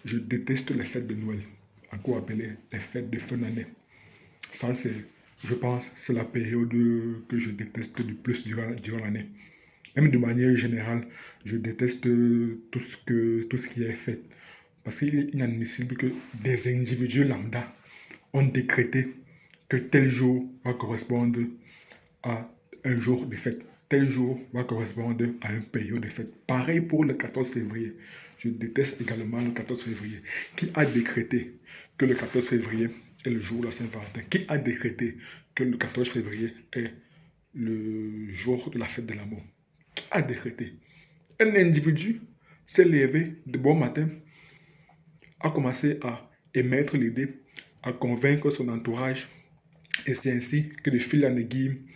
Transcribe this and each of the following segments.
Je déteste les fêtes de Noël, encore appelées les fêtes de fin d'année. Ça, je pense, c'est la période que je déteste le plus durant l'année. Même de manière générale, je déteste tout ce qui est fête. Parce qu'il est inadmissible que des individus lambda ont décrété que tel jour va correspondre à un jour de fête. Tel jour va correspondre à une période de fête. Pareil pour le 14 février. Je déteste également le 14 février. Qui a décrété que le 14 février est le jour de la Saint-Valentin? Qui a décrété que le 14 février est le jour de la fête de l'amour? Qui a décrété? Un individu s'est levé de bon matin, a commencé à émettre l'idée, à convaincre son entourage, et c'est ainsi que de fil en aiguille,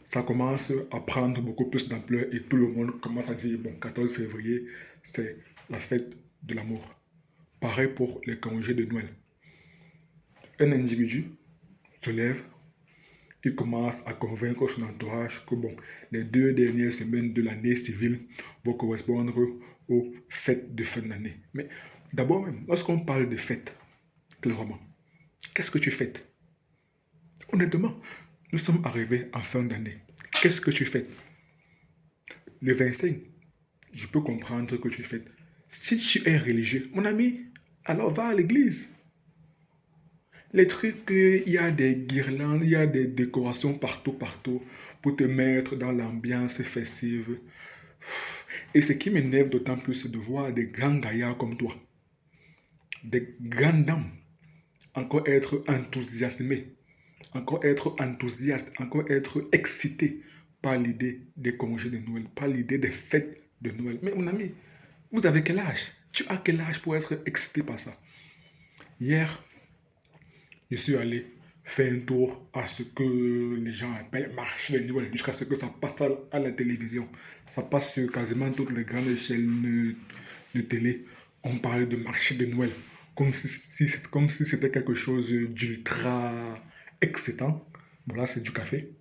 ça commence à prendre beaucoup plus d'ampleur et tout le monde commence à dire, bon, 14 février, c'est la fête de l'amour. Pareil pour les congés de Noël. Un individu se lève, il commence à convaincre son entourage que bon, les 2 dernières semaines de l'année civile vont correspondre aux fêtes de fin d'année. Mais d'abord même, lorsqu'on parle de fêtes, clairement, qu'est-ce que tu fêtes? Honnêtement, nous sommes arrivés en fin d'année. Qu'est-ce que tu fêtes? Le 25, je peux comprendre que tu fêtes. Si tu es religieux, mon ami, alors va à l'église. Les trucs, il y a des guirlandes, il y a des décorations partout, partout, pour te mettre dans l'ambiance festive. Et ce qui m'énerve d'autant plus, c'est de voir des grands gaillards comme toi, des grandes dames, encore être enthousiasmés, encore être enthousiastes, encore être excités par l'idée des congés de Noël, par l'idée des fêtes de Noël. Mais mon ami, vous avez quel âge? Tu as quel âge pour être excité par ça? Hier, je suis allé faire un tour à ce que les gens appellent marché de Noël, jusqu'à ce que ça passe à la télévision. Ça passe sur quasiment toutes les grandes chaînes de télé. On parle de marché de Noël, comme si c'était quelque chose d'ultra excitant. Bon, là, c'est du café.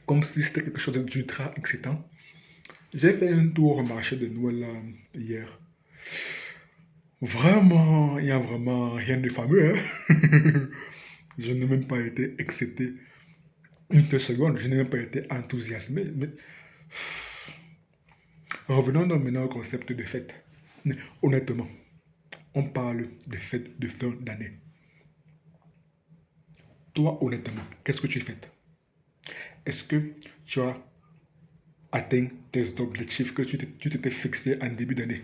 Comme si c'était quelque chose d'ultra excitant. J'ai fait un tour au marché de Noël hier. Vraiment, il n'y a vraiment rien de fameux, hein. Je n'ai même pas été excité une seule seconde, je n'ai même pas été enthousiasmé. Mais revenons donc maintenant au concept de fête. Honnêtement, on parle de fête de fin d'année. Toi, honnêtement, qu'est-ce que tu fêtes? Est-ce que tu as atteint tes objectifs que tu t'étais fixé en début d'année?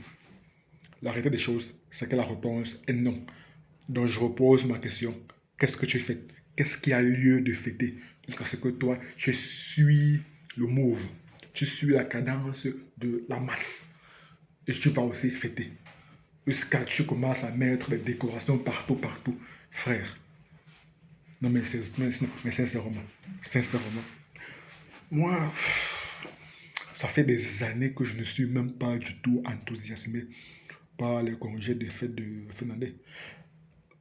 La réalité des choses, c'est que la réponse est non. Donc je repose ma question. Qu'est-ce que tu fais? Qu'est-ce qui a lieu de fêter? Jusqu'à ce que toi, tu suis le move. Tu suis la cadence de la masse. Et tu vas aussi fêter. Jusqu'à tu commences à mettre des décorations partout, partout. Frère. Non mais sincèrement. Sincèrement. Moi, ça fait des années que je ne suis même pas du tout enthousiasmé par les congés des fêtes de fin d'année.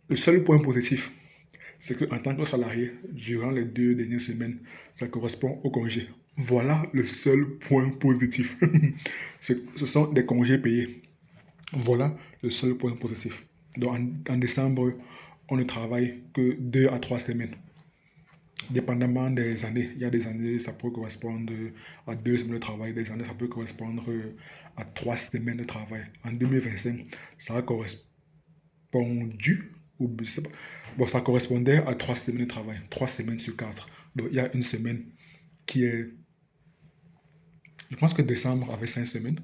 Le seul point positif, c'est qu'en tant que salarié, durant les 2 dernières semaines, ça correspond au congé. Voilà le seul point positif. Ce sont des congés payés. Voilà le seul point positif. Donc en décembre, on ne travaille que 2 à 3 semaines. Dépendamment des années. Il y a des années, ça peut correspondre à 2 semaines de travail. Des années, ça peut correspondre à 3 semaines de travail. En 2025, ça a correspondu, ou je sais pas. Bon, ça correspondait à 3 semaines de travail. 3 semaines sur 4. Donc, il y a une semaine qui est. Je pense que décembre avait 5 semaines.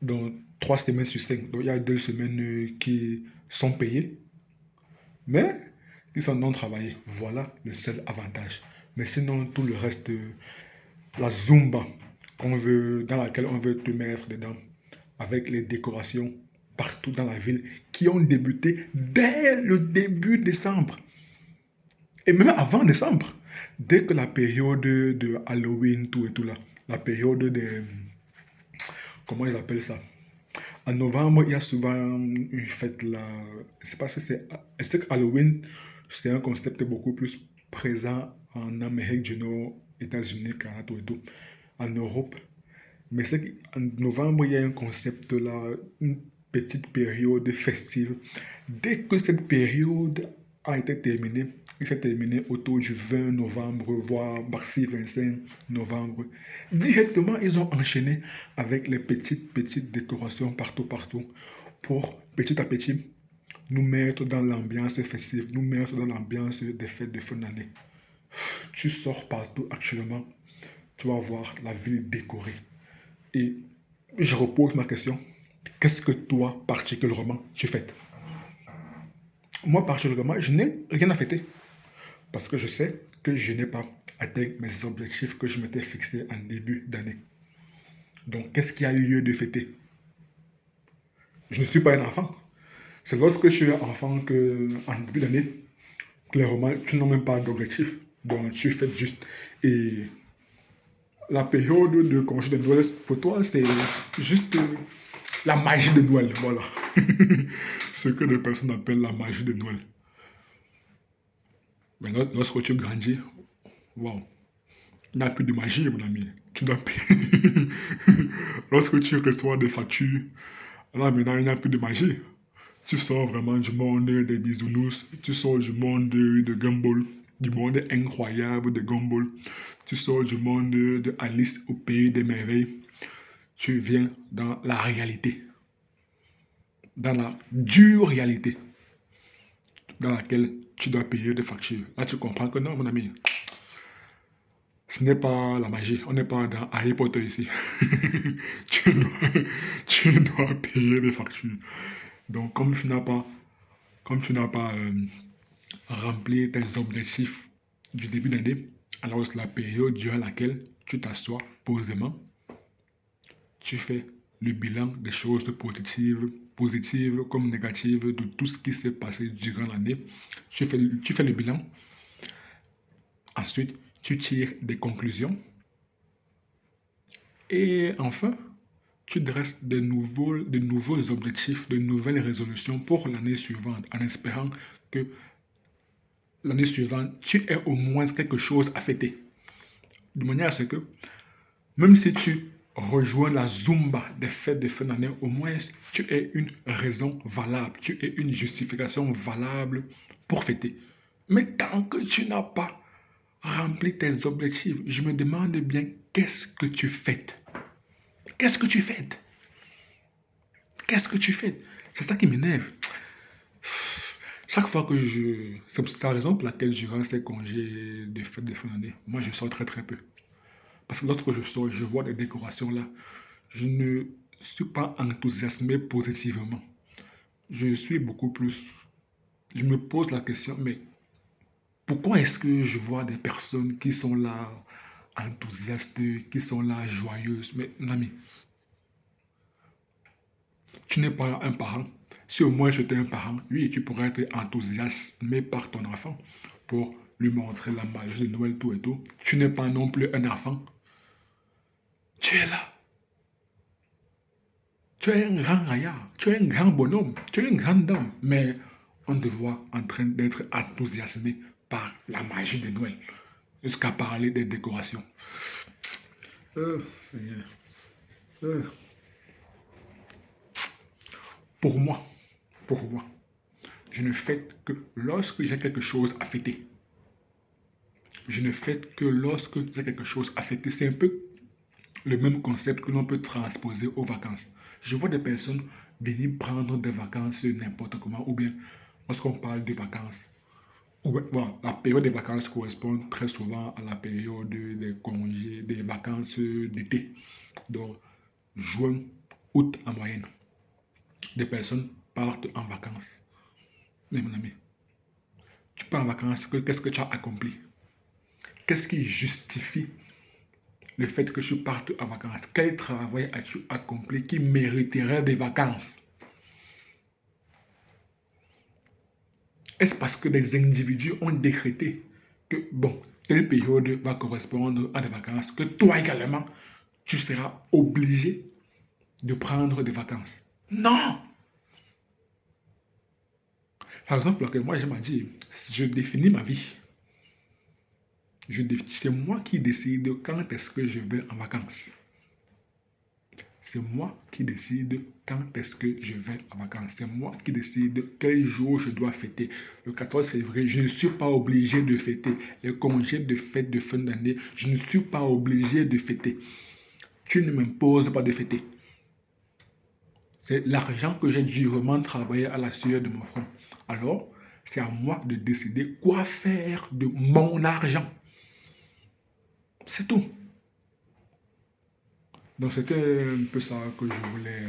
Donc, 3 semaines sur 5. Donc, il y a 2 semaines qui sont payées, mais qui sont non travaillées. Voilà le seul avantage. Mais sinon, tout le reste, la Zumba dans laquelle on veut te mettre dedans, avec les décorations partout dans la ville qui ont débuté dès le début décembre. Et même avant décembre, dès que la période de Halloween, tout et tout là, la période des. Comment ils appellent ça? En novembre, il y a souvent une fête là. Je ne sais pas si c'est. Je sais que Halloween, c'est un concept beaucoup plus présent en Amérique du Nord, États-Unis, Canada, tout et tout. En Europe, Mais c'est qu'en novembre, il y a un concept là, une petite période festive. Dès que cette période a été terminée, il s'est terminé autour du 20 novembre, voire maxi 25 novembre. Directement, ils ont enchaîné avec les petites décorations partout, partout, pour petit à petit nous mettre dans l'ambiance festive, nous mettre dans l'ambiance des fêtes de fin d'année. Tu sors partout actuellement, tu vas voir la ville décorée. Et je repose ma question. Qu'est-ce que toi, particulièrement, tu fêtes? Moi, particulièrement, je n'ai rien à fêter. Parce que je sais que je n'ai pas atteint mes objectifs que je m'étais fixés en début d'année. Donc, qu'est-ce qui a lieu de fêter? Je ne suis pas un enfant. C'est lorsque je suis enfant que, en début d'année, clairement, tu n'as même pas d'objectif. Donc, tu fêtes juste. Et la période de congé de Noël, pour toi, c'est juste la magie de Noël. Voilà. Ce que les personnes appellent la magie de Noël. Mais lorsque tu grandis, waouh, il n'y a plus de magie, mon ami. Tu dois payer. Lorsque tu reçois des factures, là maintenant, il n'y a plus de magie. Tu sors vraiment du monde des bisounours, tu sors du monde de Gumball, du monde incroyable de Gumball, tu sors du monde de Alice au pays des merveilles. Tu viens dans la réalité, dans la dure réalité, dans laquelle tu dois payer des factures. Là, tu comprends que non, mon ami, ce n'est pas la magie. On n'est pas dans Harry Potter ici. tu, dois, tu dois payer des factures. Donc, comme tu n'as pas rempli tes objectifs du début d'année, alors c'est la période durant laquelle tu t'assois posément, tu fais le bilan des choses positives comme négatives, de tout ce qui s'est passé durant l'année. Tu fais le bilan. Ensuite, tu tires des conclusions. Et enfin, tu dresses de nouveaux objectifs, de nouvelles résolutions pour l'année suivante, en espérant que l'année suivante, tu aies au moins quelque chose à fêter. De manière à ce que, même si tu rejoins la Zumba des fêtes de fin d'année, au moins tu aies une raison valable, tu aies une justification valable pour fêter. Mais tant que tu n'as pas rempli tes objectifs, je me demande bien qu'est-ce que tu fêtes. Qu'est-ce que tu fêtes? Qu'est-ce que tu fais? C'est ça qui m'énerve. Chaque fois que je... C'est la raison pour laquelle je rends ces congés de fête de fin d'année. Moi, je sors très très peu. Parce que lorsque je sors, je vois des décorations là. Je ne suis pas enthousiasmé positivement. Je suis beaucoup plus... Je me pose la question, mais pourquoi est-ce que je vois des personnes qui sont là enthousiastes, qui sont là joyeuses? Mais, mon ami, tu n'es pas un parent. Si au moins j'étais un parent, oui, tu pourrais être enthousiasmé par ton enfant pour lui montrer la magie de Noël, tout et tout. Tu n'es pas non plus un enfant. Tu es là. Tu es un grand gaillard. Tu es un grand bonhomme. Tu es une grande dame. Mais on te voit en train d'être enthousiasmé par la magie de Noël. Jusqu'à parler des décorations. Seigneur. Euh, Pour moi, pour moi, je ne fête que lorsque j'ai quelque chose à fêter. Je ne fête que lorsque j'ai quelque chose à fêter. C'est un peu le même concept que l'on peut transposer aux vacances. Je vois des personnes venir prendre des vacances n'importe comment, ou bien lorsqu'on parle de vacances. Voilà, la période des vacances correspond très souvent à la période des congés, des vacances d'été. Donc, juin, août en moyenne. Des personnes partent en vacances. Mais mon ami, tu pars en vacances, qu'est-ce que tu as accompli? Qu'est-ce qui justifie le fait que je parte en vacances? Quel travail as-tu accompli qui mériterait des vacances? Est-ce parce que des individus ont décrété que, bon, telle période va correspondre à des vacances, que toi également, tu seras obligé de prendre des vacances? Non! Par exemple, moi, je m'ai dit, je définis ma vie. C'est moi qui décide quand est-ce que je vais en vacances. C'est moi qui décide quand est-ce que je vais en vacances. C'est moi qui décide quel jour je dois fêter. Le 14 février, je ne suis pas obligé de fêter. Les congés de fête de fin d'année, je ne suis pas obligé de fêter. Tu ne m'imposes pas de fêter. C'est l'argent que j'ai durement travaillé à la sueur de mon front. Alors, c'est à moi de décider quoi faire de mon argent. C'est tout. Donc, c'était un peu ça que je voulais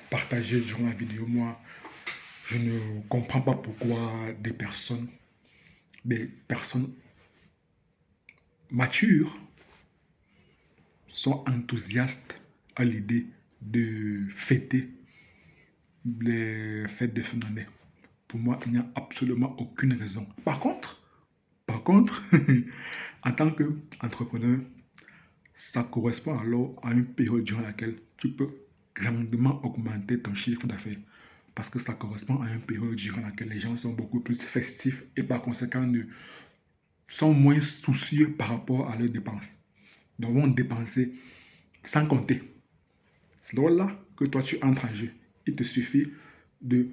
partager durant la vidéo. Moi, je ne comprends pas pourquoi des personnes matures sont enthousiastes à l'idée de fêter les fêtes de fin d'année. Pour moi, il n'y a absolument aucune raison. Par contre, en tant qu'entrepreneur, ça correspond alors à une période durant laquelle tu peux grandement augmenter ton chiffre d'affaires. Parce que ça correspond à une période durant laquelle les gens sont beaucoup plus festifs et par conséquent sont moins soucieux par rapport à leurs dépenses. Donc vont dépenser sans compter. C'est là que toi tu entres en jeu. Il te suffit de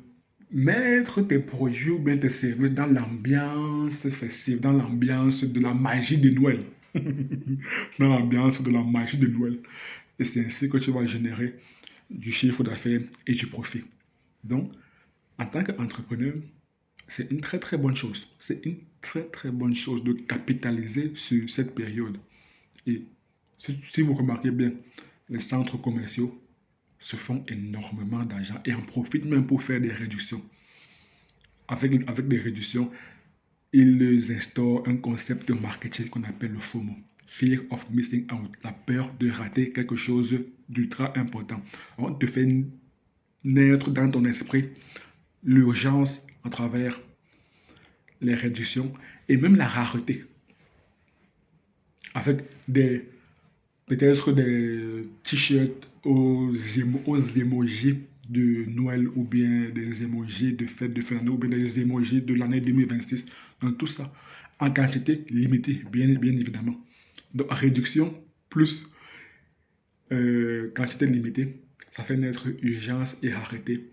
mettre tes produits ou bien tes services dans l'ambiance festive, dans l'ambiance de la magie de Noël. Dans l'ambiance de la magie de Noël. Et c'est ainsi que tu vas générer du chiffre d'affaires et du profit. Donc, en tant qu'entrepreneur, c'est une très très bonne chose. C'est une très très bonne chose de capitaliser sur cette période. Et si vous remarquez bien, les centres commerciaux se font énormément d'argent et en profitent même pour faire des réductions. Avec des réductions, ils instaurent un concept de marketing qu'on appelle le FOMO. Fear of missing out, la peur de rater quelque chose d'ultra important. On te fait naître dans ton esprit l'urgence à travers les réductions et même la rareté. Avec peut-être des t-shirts aux emojis de Noël ou bien des emojis de fête de fin d'année ou bien des emojis de l'année 2026. Donc tout ça en quantité limitée, bien évidemment. Donc réduction plus quantité limitée, ça fait naître urgence et rareté.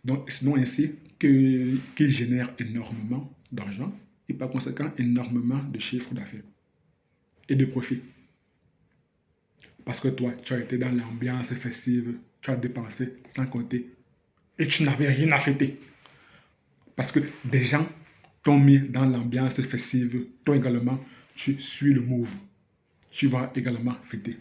Donc, sinon ainsi qu'il génère énormément d'argent et par conséquent énormément de chiffre d'affaires et de profit. Parce que toi, tu as été dans l'ambiance festive, tu as dépensé sans compter et tu n'avais rien à fêter. Parce que des gens t'ont mis dans l'ambiance festive, toi également, tu suis le move. Tu vas également fêter.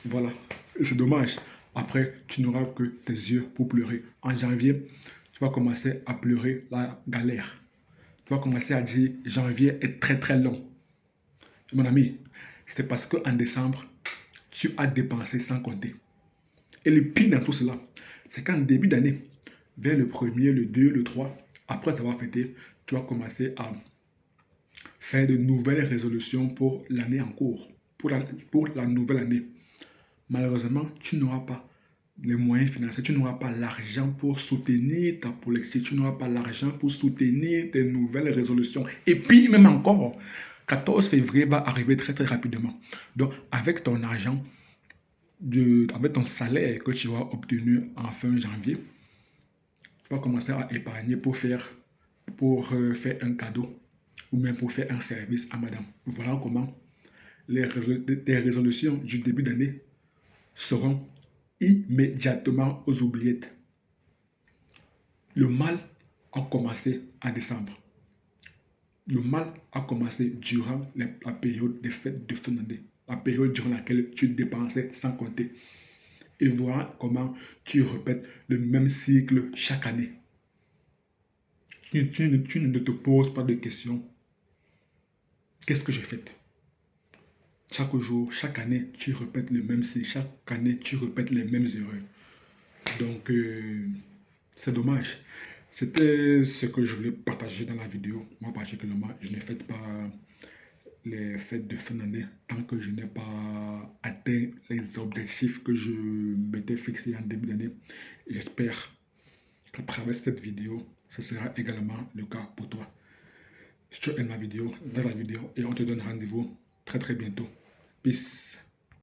Voilà. Et c'est dommage. Après, tu n'auras que tes yeux pour pleurer. En janvier, tu vas commencer à pleurer la galère. Tu vas commencer à dire janvier est très très long. Mon ami, c'est parce qu'en décembre, tu as dépensé sans compter. Et le pire dans tout cela, c'est qu'en début d'année, vers le premier, le 2, le 3, après avoir fêté, tu vas commencer à faire de nouvelles résolutions pour l'année en cours, pour la nouvelle année. Malheureusement, tu n'auras pas les moyens financiers, tu n'auras pas l'argent pour soutenir ta politique, tu n'auras pas l'argent pour soutenir tes nouvelles résolutions. Et puis, même encore, 14 février va arriver très très rapidement. Donc, avec ton argent, avec ton salaire que tu auras obtenu en fin janvier, tu vas commencer à épargner pour faire un cadeau ou même pour faire un service à madame. Voilà comment tes résolutions du début d'année seront immédiatement aux oubliettes. Le mal a commencé en décembre. Le mal a commencé durant la période des fêtes de fin d'année, la période durant laquelle tu dépensais sans compter. Et voilà comment tu répètes le même cycle chaque année. Tu ne te poses pas de questions. Qu'est-ce que j'ai fait? Chaque jour, chaque année, tu répètes le même cycle. Chaque année, tu répètes les mêmes erreurs. Donc, c'est dommage. C'était ce que je voulais partager dans la vidéo. Moi, particulièrement, je ne fête pas les fêtes de fin d'année tant que je n'ai pas atteint les objectifs que je m'étais fixés en début d'année. J'espère qu'à travers cette vidéo, ce sera également le cas pour toi. Si tu aimes la vidéo, dans la vidéo et on te donne rendez-vous très très bientôt. Peace.